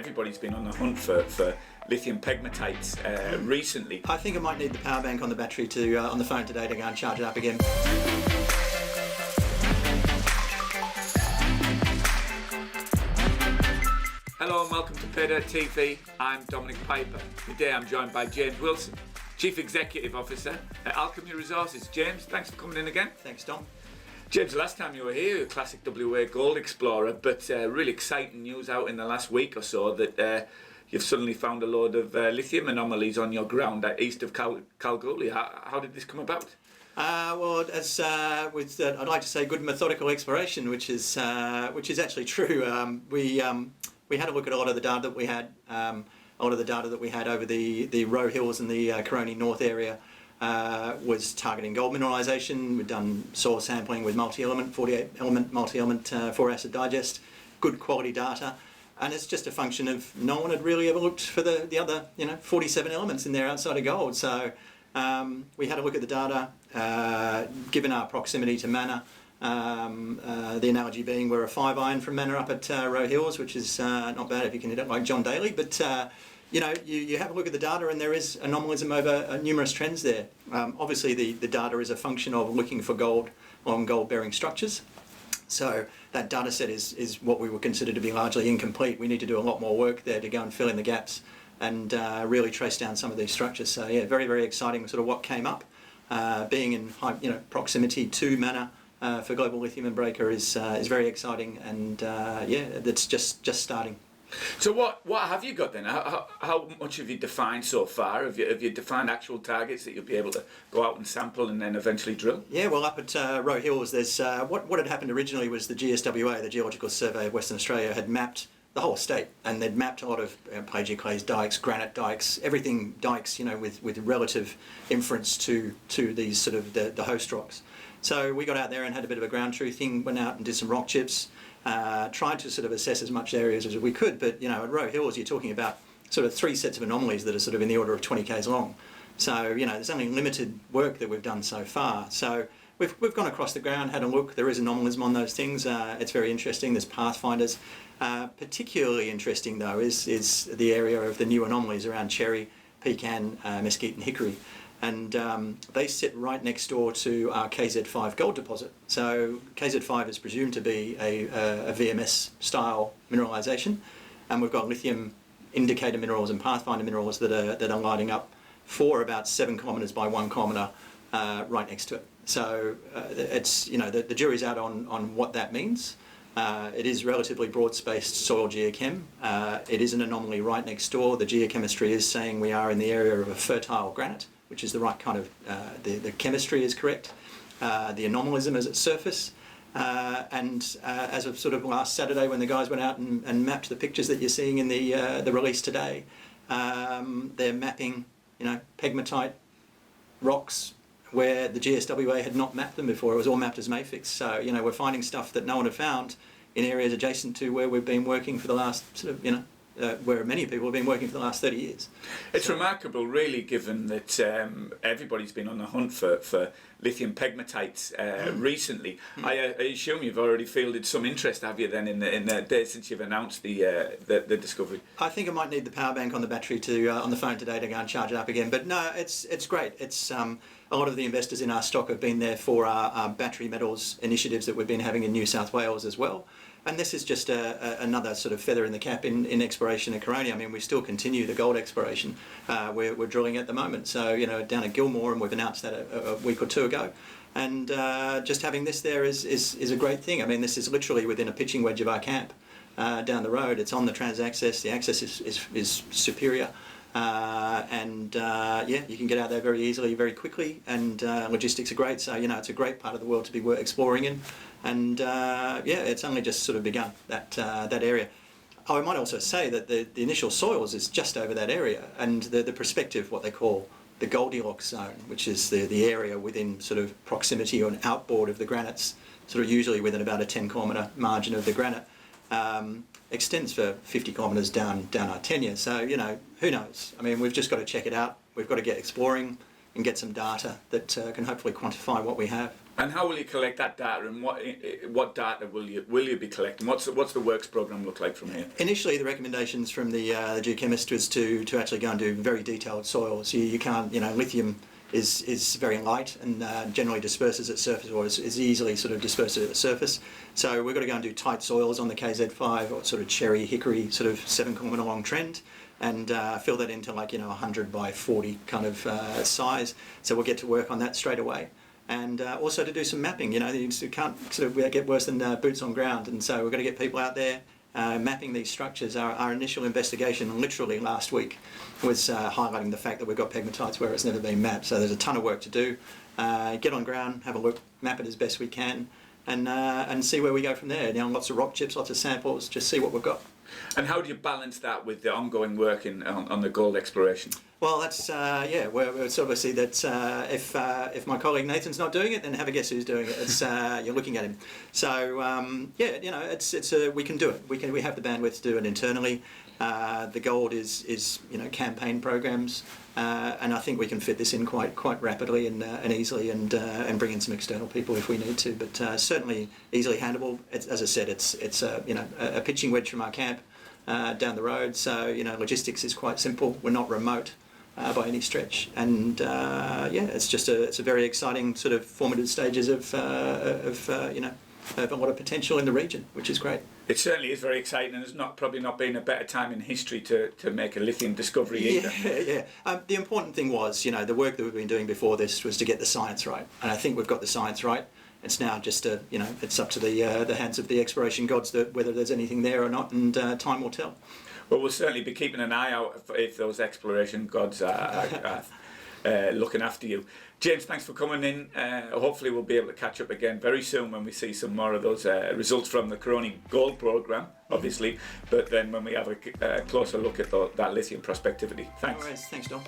everybody's been on the hunt for lithium pegmatites recently. I think I might need the power bank on the battery to on the phone today to go and charge it up again. Hello and welcome to Paydirt TV. I'm Dominic Piper. Today I'm joined by James Wilson, Chief Executive Officer at Alchemy Resources. James, thanks for coming in again. Thanks, Dom. James, the last time you were here, a classic WA gold explorer, but really exciting news out in the last week or so that you've suddenly found a load of lithium anomalies on your ground east of Kalgoorlie. How did this come about? Well, as I'd like to say, good methodical exploration, which is actually true. We had a look at a lot of the data that we had. A lot of the data that we had over the Roe Hills and the Kalgoorlie North area was targeting gold mineralisation. We've done soil sampling with multi-element, 48-element multi-element 4-acid digest, good quality data, and it's just a function of no one had really ever looked for the other 47 elements in there outside of gold. So we had a look at the data, given our proximity to Manna. The analogy being we're a 5 iron from Manna up at Roe Hills, which is not bad if you can hit it like John Daly, but you have a look at the data and there is anomalism over numerous trends there. Obviously the data is a function of looking for gold on gold bearing structures, so that data set is what we would consider to be largely incomplete. We need to do a lot more work there to go and fill in the gaps and really trace down some of these structures. So yeah, very, very exciting sort of what came up. Being in high, proximity to Manna for global lithium and breaker is very exciting, and yeah, that's just starting. So what have you got then? How much have you defined so far? Have you defined actual targets that you'll be able to go out and sample and then eventually drill? Yeah, well, up at Roe Hills, there's what had happened originally was the GSWA, the Geological Survey of Western Australia, had mapped the whole state, and they'd mapped a lot of plagioclase dikes, granite dikes, everything dikes, with relative inference to these sort of the host rocks. So we got out there and had a bit of a ground truthing, went out and did some rock chips, tried to sort of assess as much areas as we could, but at Roe Hills you're talking about sort of 3 sets of anomalies that are sort of in the order of 20 k's long. So there's only limited work that we've done so far. So we've gone across the ground, had a look. There is anomalism on those things. It's very interesting. There's pathfinders. Particularly interesting though is the area of the new anomalies around cherry, pecan, mesquite and hickory. And they sit right next door to our KZ5 gold deposit. So KZ5 is presumed to be a VMS style mineralisation, and we've got lithium indicator minerals and pathfinder minerals that are lighting up for about 7 kilometres by 1 kilometre right next to it. So it's the jury's out on what that means. It is relatively broad-spaced soil geochem. It is an anomaly right next door. The geochemistry is saying we are in the area of a fertile granite, which is the right kind of, the chemistry is correct. The anomalism is at surface. And as of sort of last Saturday when the guys went out and mapped the pictures that you're seeing in the release today, they're mapping, pegmatite rocks where the GSWA had not mapped them before. It was all mapped as mafics. So, we're finding stuff that no one had found in areas adjacent to where we've been working for the last sort of, where many people have been working for the last 30 years. It's remarkable, really, given that everybody's been on the hunt for lithium pegmatites recently. I assume you've already fielded some interest, have you, then, in the days since you've announced the discovery? I think I might need the power bank on the battery to on the phone today to go and charge it up again. But no, it's great. It's a lot of the investors in our stock have been there for our battery metals initiatives that we've been having in New South Wales as well. And this is just another sort of feather in the cap in exploration in Kalgoorlie. I mean, we still continue the gold exploration. We're drilling at the moment. So, down at Gilmore, and we've announced that a week or 2 ago. And just having this there is a great thing. I mean, this is literally within a pitching wedge of our camp down the road. It's on the transaccess. The access is superior. Yeah, you can get out there very easily, very quickly, and logistics are great. So, it's a great part of the world to be exploring in. And yeah, it's only just sort of begun, that area. Oh, I might also say that the initial soils is just over that area, and the prospective, what they call the Goldilocks zone, which is the area within sort of proximity or an outboard of the granites, sort of usually within about a 10-kilometre margin of the granite, extends for 50 kilometres down our tenure. So, who knows? I mean, we've just got to check it out. We've got to get exploring and get some data that can hopefully quantify what we have. And how will you collect that data, and what data will you be collecting? What's the works program look like from here? Initially, the recommendations from the geochemist was to actually go and do very detailed soils. You can't, lithium is very light and generally disperses at surface, or is easily sort of dispersed at the surface. So we've got to go and do tight soils on the KZ5, or sort of cherry hickory sort of 7-kilometre long trend, and fill that into 100 by 40 kind of size. So we'll get to work on that straight away. And also to do some mapping. You can't sort of get worse than boots on ground, and so we've got to get people out there mapping these structures. Our initial investigation literally last week was highlighting the fact that we've got pegmatites where it's never been mapped, so there's a ton of work to do. Get on ground, have a look, map it as best we can, and see where we go from there. Lots of rock chips, lots of samples, just see what we've got. And how do you balance that with the ongoing work on the gold exploration? Well, that's it's obviously that if my colleague Nathan's not doing it, then have a guess who's doing it. It's you're looking at him. So we can do it. We have the bandwidth to do it internally. The gold is campaign programs, and I think we can fit this in quite rapidly and easily, and bring in some external people if we need to. But certainly easily handleable. As I said, it's a pitching wedge from our camp down the road. So logistics is quite simple. We're not remote by any stretch, and it's a very exciting sort of formative stages of a lot of potential in the region, which is great. It certainly is very exciting, and there's probably not been a better time in history to make a lithium discovery either. Yeah. The important thing was, the work that we've been doing before this was to get the science right, and I think we've got the science right. It's now just it's up to the hands of the exploration gods whether there's anything there or not, and time will tell. Well, we'll certainly be keeping an eye out if those exploration gods are looking after you. James, thanks for coming in. Hopefully we'll be able to catch up again very soon when we see some more of those results from the Coroni Gold Programme, obviously, but then when we have a closer look at that lithium prospectivity. Thanks. All right, thanks, Dom.